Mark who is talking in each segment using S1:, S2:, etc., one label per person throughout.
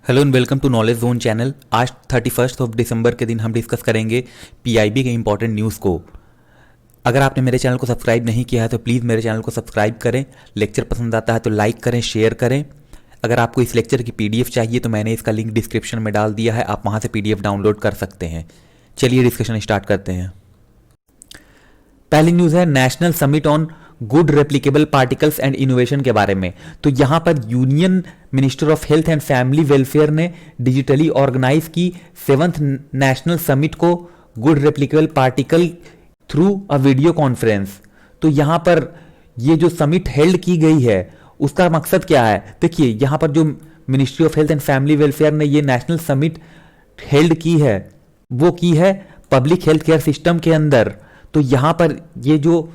S1: Hello and welcome to knowledge zone channel. आज 31 दिसंबर के दिन हम डिस्कस करेंगे पीआईबी के इंपॉर्टेंट न्यूज़ को। अगर आपने मेरे चैनल को सब्सक्राइब नहीं किया है तो प्लीज़ मेरे चैनल को सब्सक्राइब करें। लेक्चर पसंद आता है तो लाइक करें, शेयर करें। अगर आपको इस लेक्चर की पीडीएफ चाहिए तो मैंने इसका लिंक डिस्क्रिप्शन में डाल दिया है, आप वहाँ से पीडीएफ डाउनलोड कर सकते हैं। चलिए डिस्कशन स्टार्ट करते हैं। पहली न्यूज़ है national summit on good replicable particles and innovation के बारे में। तो यहाँ पर union minister of health and family welfare ने डिजिटली ऑर्गेनाइज की 7th नेशनल समिट को good replicable particle through a video conference. तो यहाँ पर ये जो समिट हेल्ड की गई है उसका मकसद क्या है? देखिए यहाँ पर जो ministry of health and family welfare ने ये नेशनल समिट हेल्ड की है वो की है पब्लिक हेल्थ केयर सिस्टम के अंदर। तो यहाँ पर ये जो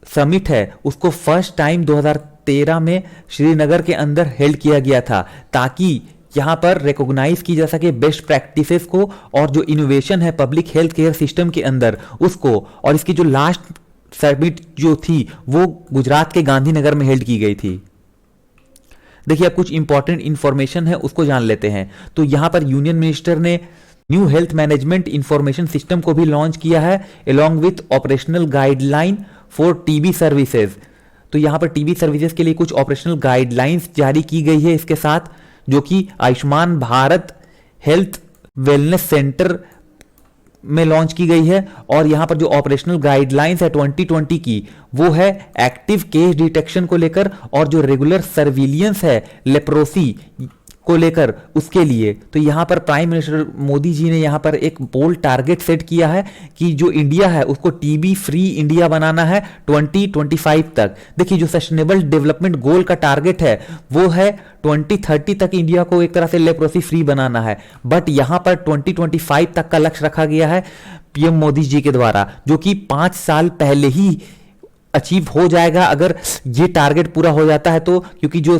S1: समिट है उसको फर्स्ट टाइम 2013 में श्रीनगर के अंदर हेल्ड किया गया था ताकि यहां पर रिकॉग्नाइज की जा सके बेस्ट प्रैक्टिसेस को और जो इनोवेशन है पब्लिक हेल्थ केयर सिस्टम के अंदर उसको। और इसकी जो लास्ट समिट जो थी वो गुजरात के गांधीनगर में हेल्ड की गई थी। देखिए अब कुछ इंपॉर्टेंट इंफॉर्मेशन है उसको जान लेते हैं। तो यहां पर यूनियन मिनिस्टर ने new health management information system को भी लॉन्च किया है along with operational guideline for TB services. तो यहां पर टीबी सर्विसेज के लिए कुछ ऑपरेशनल गाइडलाइंस जारी की गई है इसके साथ, जो कि Ayushman Bharat health wellness centre में लॉन्च की गई है। और यहां पर जो ऑपरेशनल गाइडलाइंस है 2020 की वो है एक्टिव केस डिटेक्शन को लेकर और जो रेगुलर सर्विलियंस है लेप्रोसी को लेकर उसके लिए। तो यहां पर प्राइम मिनिस्टर मोदी जी ने यहां पर एक बोल्ड टारगेट सेट किया है कि जो इंडिया है उसको टीबी फ्री इंडिया बनाना है 2025 तक। देखिए जो सस्टेनेबल डेवलपमेंट गोल का टारगेट है वो है 2030 तक इंडिया को एक तरह से लेप्रोसी फ्री बनाना है, बट यहां पर 2025 तक का लक्ष्य रखा गया है पीएम मोदी जी के द्वारा, जो कि 5 साल पहले ही अचीव हो जाएगा अगर ये टारगेट पूरा हो जाता है। तो क्योंकि जो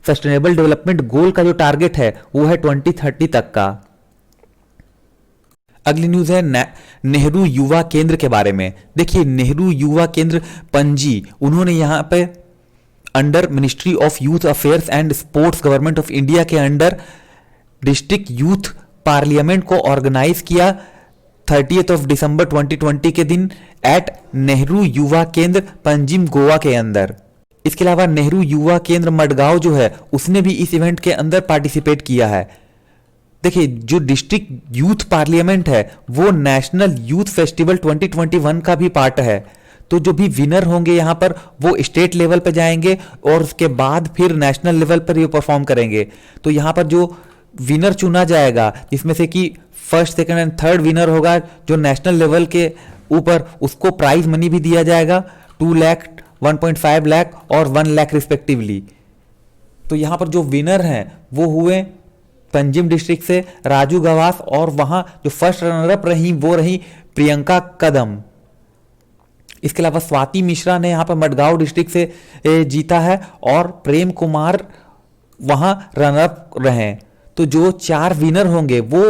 S1: सस्टेनेबल डेवलपमेंट गोल का जो टारगेट है वो है 2030 तक का। अगली न्यूज है नेहरू युवा केंद्र के बारे में। देखिए नेहरू युवा केंद्र पणजी, उन्होंने यहां पे under ministry of youth affairs and sports government of India के अंडर डिस्ट्रिक्ट यूथ पार्लियामेंट को ऑर्गेनाइज किया 30 दिसंबर 2020 के दिन एट नेहरू युवा केंद्र पंजिम गोवा के अंदर। इसके अलावा नेहरू युवा केंद्र मडगांव जो है उसने भी इस इवेंट के अंदर पार्टिसिपेट किया है। देखिए जो डिस्ट्रिक्ट यूथ पार्लियामेंट है वो नेशनल यूथ फेस्टिवल 2021 का भी पार्ट है। तो जो भी विनर होंगे यहाँ पर वो स्टेट लेवल पर जाएंगे और उसके बाद फिर नेशनल लेवल पर ये परफॉर्म करेंगे। तो यहाँ पर जो विनर चुना जाएगा जिसमें से कि first second and third winner होगा जो नेशनल लेवल के ऊपर, उसको प्राइज मनी भी दिया जाएगा 2 लाख, 1.5 लाख और 1 लाख रिस्पेक्टिवली। तो यहां पर जो विनर हैं वो हुए पंजिम डिस्ट्रिक्ट से राजू गवास, और वहां जो फर्स्ट रनर अप रही वो रही प्रियंका कदम। इसके अलावा स्वाति मिश्रा ने यहां पर मडगांव डिस्ट्रिक्ट से जीता है और प्रेम कुमार वहां रनर अप रहे। तो जो 4 विनर होंगे वो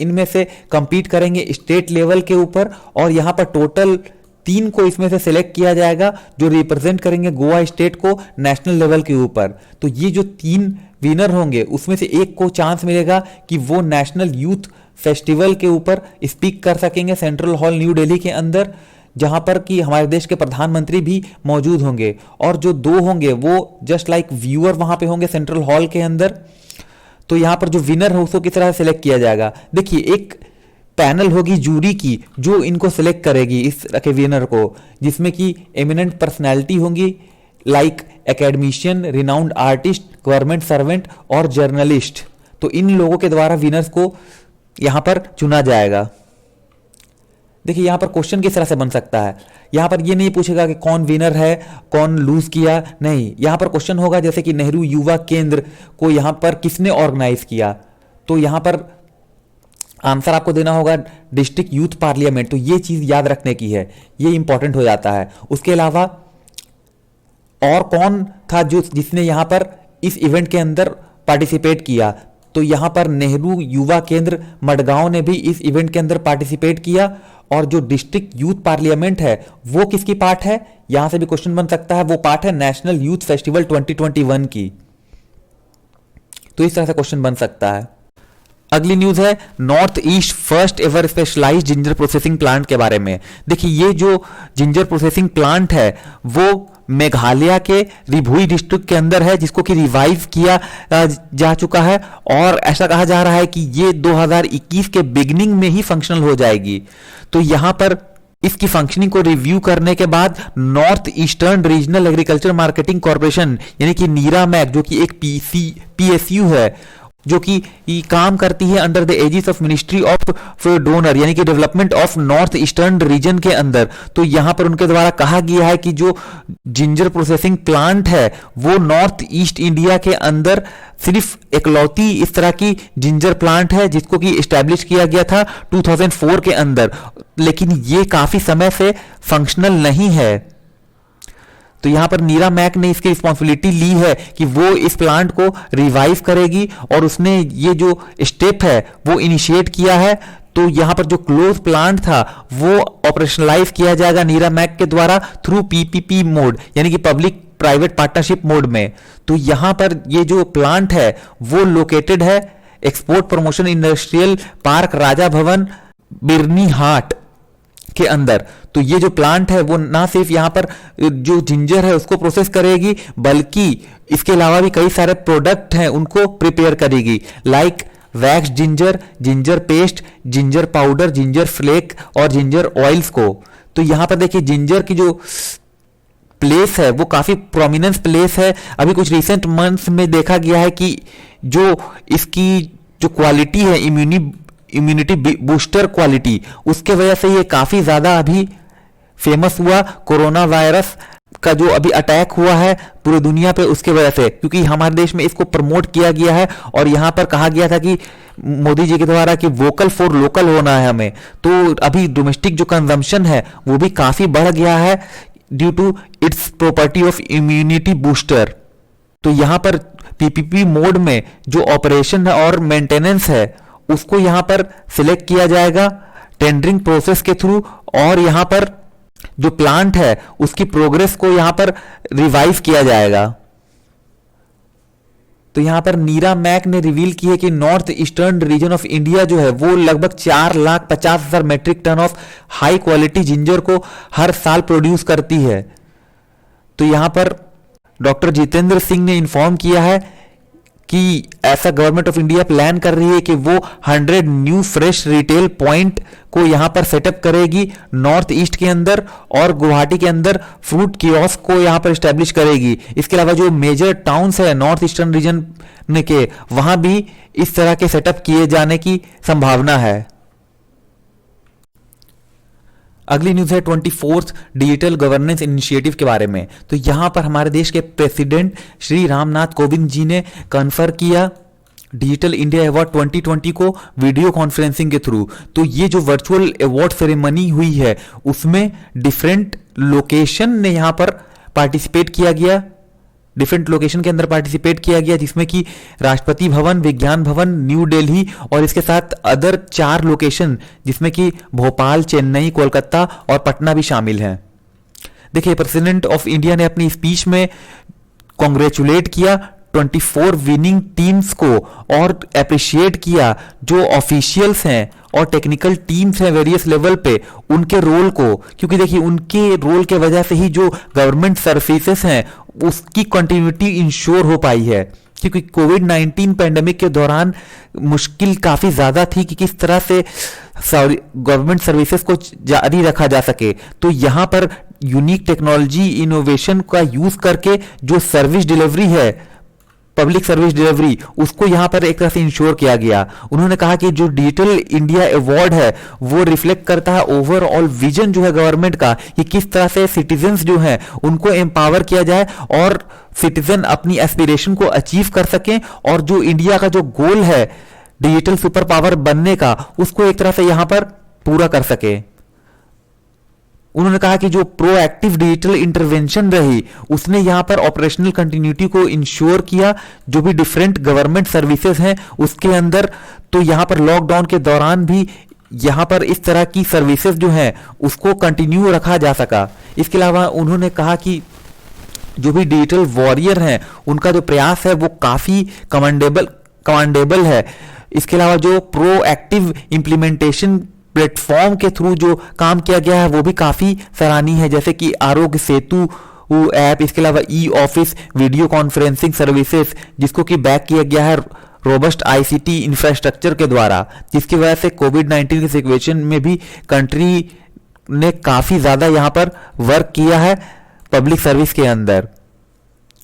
S1: इनमें से कंपीट करेंगे स्टेट लेवल के ऊपर, और यहां पर टोटल 3 को इसमें से सिलेक्ट किया जाएगा जो रिप्रेजेंट करेंगे गोवा स्टेट को नेशनल लेवल के ऊपर। तो ये जो 3 विनर होंगे उसमें से एक को चांस मिलेगा कि वो नेशनल यूथ फेस्टिवल के ऊपर स्पीक कर सकेंगे सेंट्रल हॉल न्यू दिल्ली के अंदर, जहां पर कि हमारे देश के प्रधानमंत्री भी मौजूद होंगे। और जो 2 होंगे वो जस्ट लाइक व्यूअर वहां पे होंगे सेंट्रल हॉल के अंदर। तो यहां पर जो विनर हो उसको किस तरह से सिलेक्ट किया जाएगा? देखिए एक पैनल होगी जूरी की जो इनको सिलेक्ट करेगी इस के विनर को, जिसमें कि एमिनेंट पर्सनैलिटी होंगी like academician, renowned artist, government servant और जर्नलिस्ट। तो इन लोगों के द्वारा विनर्स को यहां पर चुना जाएगा। देखिए यहां पर क्वेश्चन किस तरह से बन सकता है, यहां पर ये नहीं पूछेगा कि कौन विनर है कौन लूज किया, नहीं, यहां पर क्वेश्चन होगा जैसे कि नेहरू युवा केंद्र को यहां पर किसने ऑर्गेनाइज किया। तो यहां पर आंसर आपको देना होगा डिस्ट्रिक्ट यूथ पार्लियामेंट। तो ये चीज याद रखने की है, ये इंपॉर्टेंट हो जाता है। उसके अलावा और कौन था जो जिसने यहां पर इस इवेंट के अंदर पार्टिसिपेट किया? तो यहां पर नेहरू युवा केंद्र मडगांव ने भी इस इवेंट के अंदर पार्टिसिपेट किया। और जो डिस्ट्रिक्ट यूथ पार्लियामेंट है वो किसकी पार्ट है? यहां से भी क्वेश्चन बन सकता है, वो पार्ट है नेशनल यूथ फेस्टिवल 2021 की। तो इस तरह से क्वेश्चन बन सकता है। अगली न्यूज है north east first ever specialized ginger processing plant के बारे में। देखिए ये जो जिंजर प्रोसेसिंग प्लांट है वो मेघालय के रिभुई डिस्ट्रिक्ट के अंदर है, जिसको कि रिवाइव किया जा चुका है और ऐसा कहा जा रहा है कि ये 2021 के बिगिनिंग में ही फंक्शनल हो जाएगी। तो यहां पर इसकी फंक्शनिंग को रिव्यू करने के बाद north eastern regional agriculture marketing corporation यानी कि नीरा मैक, जो कि एक पीएसयू है, जो कि काम करती है under the aegis of ministry of DoNER यानी कि development of north eastern region के अंदर। तो यहां पर उनके द्वारा कहा गया है कि जो जिंजर प्रोसेसिंग प्लांट है वो नॉर्थ ईस्ट इंडिया के अंदर सिर्फ इकलौती इस तरह की जिंजर प्लांट है जिसको कि एस्टैब्लिश किया गया था 2004 के अंदर, लेकिन ये काफी समय से फंक्शनल नहीं है। तो यहां पर नीरा मैक ने इसकी रिस्पॉन्सिबिलिटी ली है कि वो इस प्लांट को रिवाइव करेगी और उसने ये जो स्टेप है वो इनिशिएट किया है। तो यहां पर जो क्लोज प्लांट था वो ऑपरेशनलाइज किया जाएगा नीरा मैक के द्वारा थ्रू पीपीपी मोड यानी कि पब्लिक प्राइवेट पार्टनरशिप मोड में। तो यहां पर ये जो प्लांट है वो लोकेटेड है एक्सपोर्ट प्रमोशन इंडस्ट्रियल पार्क राजा भवन बिरनी हाट के अंदर। तो ये जो प्लांट है वो ना सिर्फ यहां पर जो जिंजर है उसको प्रोसेस करेगी बल्कि इसके अलावा भी कई सारे प्रोडक्ट हैं उनको प्रिपेयर करेगी, like wax ginger, ginger paste, ginger powder, ginger flake और जिंजर ऑयल्स को। तो यहां पर देखिए जिंजर की जो प्लेस है वो काफी प्रोमिनेंस प्लेस है। अभी कुछ रिसेंट मंथ्स में देखा गया है कि जो इसकी जो क्वालिटी है इम्यूनिटी बूस्टर क्वालिटी, उसके वजह से ये काफी ज्यादा अभी फेमस हुआ। कोरोना वायरस का जो अभी अटैक हुआ है पूरी दुनिया पे उसके वजह से, क्योंकि हमारे देश में इसको प्रमोट किया गया है और यहां पर कहा गया था कि मोदी जी के द्वारा कि वोकल फॉर लोकल होना है हमें। तो अभी डोमेस्टिक जो कंजम्पशन है वो भी काफी बढ़ गया है due to its property of immunity booster. तो यहां पर पीपीपी मोड में जो ऑपरेशन है और मेंटेनेंस है उसको यहां पर सिलेक्ट किया जाएगा टेंडरिंग प्रोसेस के थ्रू, और यहां पर जो प्लांट है उसकी प्रोग्रेस को यहां पर रिवाइव किया जाएगा। तो यहां पर नीरा मैक ने रिवील की है कि north eastern region of India जो है वो लगभग 4,50,000 metric ton of high quality ginger को हर साल प्रोड्यूस करती है। तो यहां पर डॉक्टर जितेंद्र सिंह ने इन्फॉर्म किया है कि ऐसा गवर्नमेंट ऑफ इंडिया प्लान कर रही है कि वो 100 न्यू फ्रेश रिटेल पॉइंट को यहां पर सेटअप करेगी नॉर्थ ईस्ट के अंदर, और गुवाहाटी के अंदर फ्रूट कियोस्क को यहां पर एस्टेब्लिश करेगी। इसके अलावा जो मेजर टाउन्स है नॉर्थ ईस्टर्न रीजन के वहां भी इस तरह के सेटअप किए जाने की संभावना है। अगली न्यूज है 24th डिजिटल गवर्नेंस इनिशिएटिव के बारे में। तो यहां पर हमारे देश के प्रेसिडेंट श्री रामनाथ कोविंद जी ने कन्फर किया डिजिटल इंडिया अवार्ड 2020 को वीडियो कॉन्फ्रेंसिंग के थ्रू। तो ये जो वर्चुअल अवार्ड सेरेमनी हुई है उसमें डिफरेंट लोकेशन ने यहां पर पार्टिसिपेट किया गया, डिफरेंट लोकेशन के अंदर पार्टिसिपेट किया गया, जिसमें कि राष्ट्रपति भवन, विज्ञान भवन, न्यू दिल्ली और इसके साथ अदर 4 लोकेशन जिसमें कि भोपाल, चेन्नई, कोलकाता और पटना भी शामिल हैं। देखिए प्रेसिडेंट ऑफ इंडिया ने अपनी स्पीच में कॉन्ग्रेचुलेट किया 24 विनिंग टीम्स को और अप्रिशिएट किया जो ऑफिशियल्स हैं और टेक्निकल टीम्स हैं वेरियस लेवल पे उनके रोल को, क्योंकि देखिए उनके रोल के वजह से ही जो गवर्नमेंट सर्विसेज हैं उसकी कंटिन्यूटी इंश्योर हो पाई है। क्योंकि कोविड-19 पैंडेमिक के दौरान मुश्किल काफी ज्यादा थी कि किस तरह से गवर्नमेंट सर्विसेज को जारी रखा जा सके। तो यहां पर यूनिक टेक्नोलॉजी इनोवेशन का यूज करके जो सर्विस डिलीवरी है, पब्लिक सर्विस डिलीवरी, उसको यहां पर एक तरह से इंश्योर किया गया। उन्होंने कहा कि जो डिजिटल इंडिया अवार्ड है वो रिफ्लेक्ट करता है ओवरऑल विजन जो है गवर्नमेंट का कि किस तरह से सिटीजन्स जो हैं उनको एम्पावर किया जाए और सिटीजन अपनी एस्पिरेशन को अचीव कर सकें, और जो इंडिया का जो गोल है डिजिटल सुपर पावर बनने का उसको एक तरह से यहां पर पूरा कर सके। उन्होंने कहा कि जो प्रोएक्टिव डिजिटल इंटरवेंशन रही उसने यहां पर ऑपरेशनल कंटिन्यूटी को इंश्योर किया जो भी डिफरेंट गवर्नमेंट सर्विसेज हैं उसके अंदर। तो यहां पर लॉकडाउन के दौरान भी यहां पर इस तरह की सर्विसेज जो हैं उसको कंटिन्यू रखा जा सका। इसके अलावा उन्होंने कहा कि जो भी डिजिटल वॉरियर हैं उनका जो प्रयास है वो काफी कमेंडेबल कमांडेबल है। इसके अलावा जो प्रोएक्टिव इम्प्लीमेंटेशन प्लेटफॉर्म के थ्रू जो काम किया गया है वो भी काफी सराहनीय है, जैसे कि आरोग्य सेतु ऐप, इसके अलावा e office video conferencing services, जिसको कि बैक किया गया है रोबस्ट आईसीटी इंफ्रास्ट्रक्चर के द्वारा, जिसकी वजह से कोविड-19 की सिचुएशन में भी कंट्री ने काफी ज्यादा यहां पर वर्क किया है पब्लिक सर्विस के अंदर।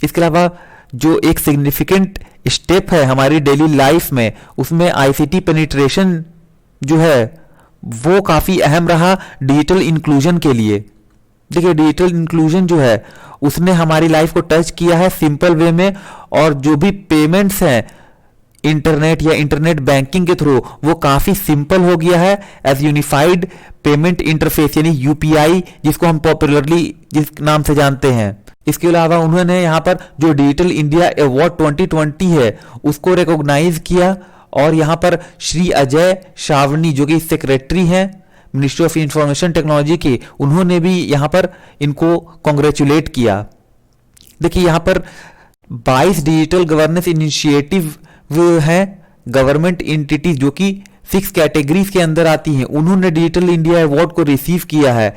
S1: इसके अलावा जो एक सिग्निफिकेंट स्टेप है हमारी डेली लाइफ में, उसमें आईसीटी पेनिट्रेशन जो है वो काफी अहम रहा डिजिटल इंक्लूजन के लिए। देखिए डिजिटल इंक्लूजन जो है उसने हमारी लाइफ को टच किया है सिंपल वे में, और जो भी पेमेंट्स हैं इंटरनेट या इंटरनेट बैंकिंग के थ्रू वो काफी सिंपल हो गया है एज यूनिफाइड पेमेंट इंटरफेस, यानी यूपीआई, जिसको हम पॉपुलरली जिस नाम से जानते हैं। इसके अलावा उन्होंने यहाँ पर जो डिजिटल इंडिया अवार्ड 2020 है उसको रिकॉग्नाइज किया, और यहाँ पर श्री अजय शावनी जो कि सेक्रेटरी हैं मिनिस्ट्री ऑफ इंफॉर्मेशन टेक्नोलॉजी के, उन्होंने भी यहाँ पर इनको कॉन्ग्रेचुलेट किया। देखिए यहाँ पर 22 डिजिटल गवर्नेंस इनिशिएटिव हैं गवर्नमेंट एंटिटीज जो कि 6 कैटेगरीज के अंदर आती हैं, उन्होंने डिजिटल इंडिया अवार्ड को रिसीव किया है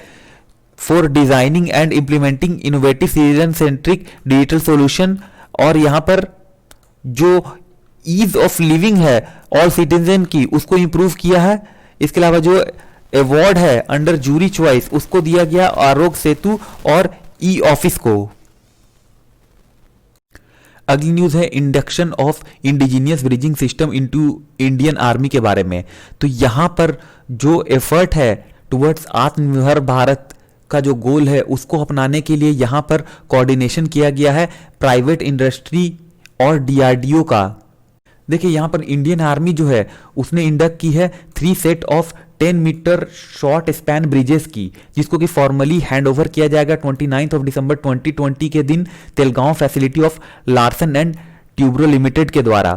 S1: for designing and implementing innovative citizen centric digital solution. और यहाँ पर जो ईज ऑफ लिविंग है ऑल सिटीजन की, उसको इंप्रूव किया है। इसके अलावा जो अवार्ड है अंडर जूरी चॉइस उसको दिया गया आरोग्य सेतु और ई ऑफिस को। अगली न्यूज है induction of indigenous bridging system into Indian army के बारे में। तो यहां पर जो एफर्ट है टुवर्ड्स आत्मनिर्भर भारत का जो गोल है उसको अपनाने के लिए यहां पर कोऑर्डिनेशन किया गया है प्राइवेट इंडस्ट्री और डीआरडीओ का। देखिए यहां पर इंडियन आर्मी जो है उसने इंडक्ट की है 3 set of 10 meter short span bridges की, जिसको कि फॉर्मली हैंड ओवर किया जाएगा 29 दिसंबर 2020 के दिन Telgaon facility of Larsen and Toubro limited के द्वारा।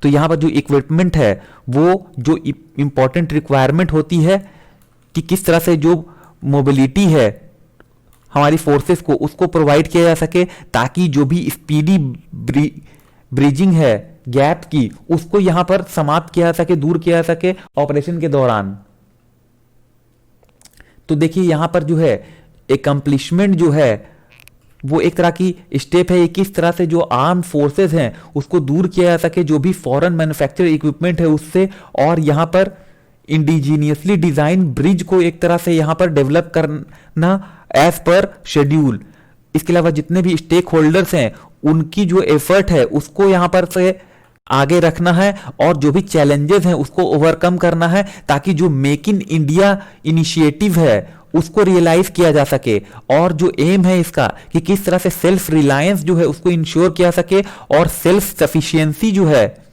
S1: तो यहां पर जो इक्विपमेंट है वो जो इंपॉर्टेंट रिक्वायरमेंट होती है कि किस तरह से जो मोबिलिटी है हमारी फोर्सेस को उसको प्रोवाइड किया जा सके, ताकि जो भी स्पीडी ब्रिजिंग है गैप की उसको यहां पर समाप्त किया जा सके, दूर किया जा सके ऑपरेशन के दौरान। तो देखिए यहां पर जो है एकम्प्लिशमेंट जो है वो एक तरह की स्टेप है, किस तरह से जो आर्म फोर्सेस हैं उसको दूर किया जा सके जो भी फॉरेन मैन्युफैक्चर इक्विपमेंट है उससे, और यहां पर इंडिजीनियसली डिजाइन ब्रिज को एक तरह से यहां पर डेवलप करना एज पर शेड्यूल। इसके अलावा जितने भी स्टेक होल्डर्स हैं उनकी जो एफर्ट है उसको यहां पर से आगे रखना है, और जो भी चैलेंजेस हैं उसको ओवरकम करना है, ताकि जो मेक इन इंडिया इनिशिएटिव है उसको रियलाइज किया जा सके। और जो एम है इसका कि किस तरह से सेल्फ रिलायंस जो है उसको इंश्योर किया सके, और सेल्फ सफिशिएंसी जो है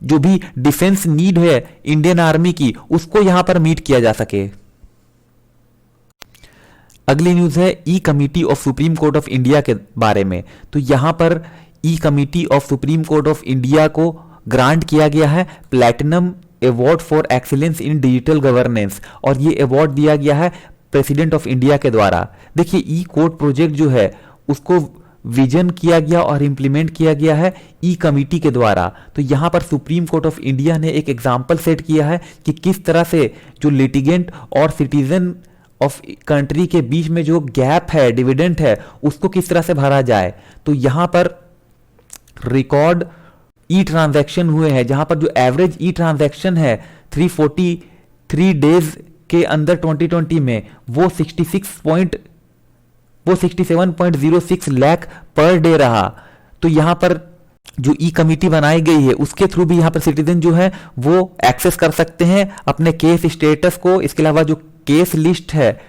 S1: जो भी डिफेंस नीड है इंडियन आर्मी की उसको यहां पर मीट किया जा सके। अगली न्यूज है e committee of Supreme Court of India के बारे में। तो यहां पर e committee of Supreme Court of India को ग्रांट किया गया है platinum award for excellence in digital governance, और ये अवार्ड दिया गया है प्रेसिडेंट ऑफ इंडिया के द्वारा। देखिए ई कोर्ट प्रोजेक्ट जो है उसको विजन किया गया और इंप्लीमेंट किया गया है ई कमिटी के द्वारा। तो यहां पर सुप्रीम कोर्ट ऑफ इंडिया ने एक एग्जाम्पल सेट किया है कि किस तरह से जो लिटिगेंट और सिटीजन ऑफ कंट्री के बीच में जो गैप है, डिविडेंट है, उसको किस तरह से भरा जाए। तो यहां पर रिकॉर्ड ई ट्रांजैक्शन हुए हैं, जहां पर जो एवरेज ई ट्रांजैक्शन है 343 डेज के अंदर 2020 में वो 67.06 लाख पर डे रहा। तो यहां पर जो ई कमिटी बनाई गई है उसके थ्रू भी यहां पर सिटीजन जो है वो एक्सेस कर सकते हैं अपने केस स्टेटस को, इसके अलावा जो केस लिस्ट है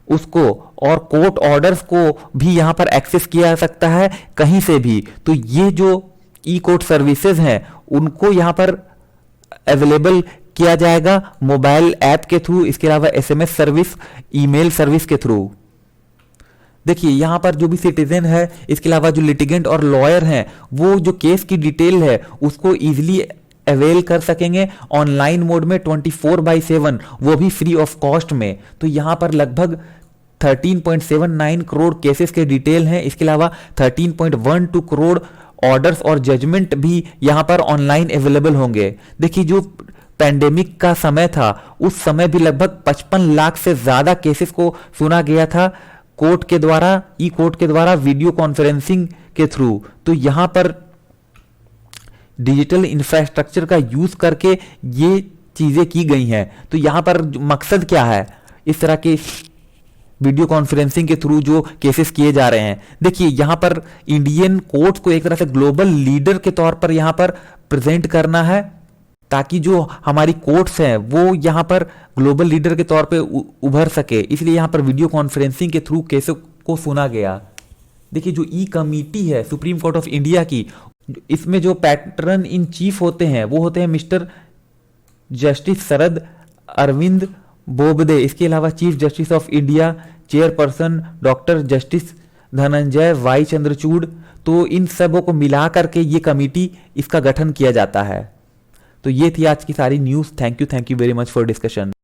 S1: उसको, और कोर्ट ऑर्डर्स को भी यहां पर एक्सेस किया जा सकता है कहीं से भी। तो ये जो ई कोर्ट सर्विसेज हैं उनको यहां पर अवेलेबल किया जाएगा मोबाइल ऐप के थ्रू, इसके अलावा एसएमएस सर्विस, ईमेल सर्विस के थ्रू। देखिए यहां पर जो भी सिटीजन है, इसके अलावा जो लिटिगेंट और लॉयर हैं, वो जो केस की डिटेल है उसको इजीली अवेल कर सकेंगे ऑनलाइन मोड में 24/7, वो भी फ्री ऑफ कॉस्ट में। तो यहां पर लगभग 13.79 करोड़ केसेस के डिटेल हैं, इसके अलावा 13.12 करोड़ ऑर्डर्स और जजमेंट भी यहाँ पर ऑनलाइन अवेलेबल होंगे। देखिए जो पैंडेमिक का समय था उस समय भी लगभग 55 लाख से ज़्यादा केसेस को सुना गया था कोर्ट के द्वारा, ई कोर्ट के द्वारा, वीडियो कॉन्फ्रेंसिंग के थ्रू। तो यहाँ पर डिजिटल इंफ्रास्ट्रक्चर का यूज करके ये चीजें की गई हैं। तो यहाँ पर मकसद क्या है इस तरह के वीडियो कॉन्फ्रेंसिंग के थ्रू जो केसेस किए जा रहे हैं? देखिए यहाँ पर इंडियन कोर्ट को एक तरह से ग्लोबल लीडर के तौर पर यहाँ पर प्रेजेंट करना है, ताकि जो हमारी कोर्ट्स हैं वो यहाँ पर ग्लोबल लीडर के तौर पे उभर सके। इसलिए यहाँ पर वीडियो कॉन्फ्रेंसिंग के थ्रू केसों को सुना गया। देखिए जो ई कमेटी है सुप्रीम कोर्ट ऑफ इंडिया की, इसमें जो पैटर्न इन चीफ होते हैं वो होते हैं मिस्टर जस्टिस शरद अरविंद बोबडे। इसके अलावा chief justice of India chairperson doctor justice Dhananjay Y Chandrachud. तो इन सबों को मिला करके ये कमेटी इसका गठन किया जाता है। तो ये थी आज की सारी news. Thank you very much for discussion.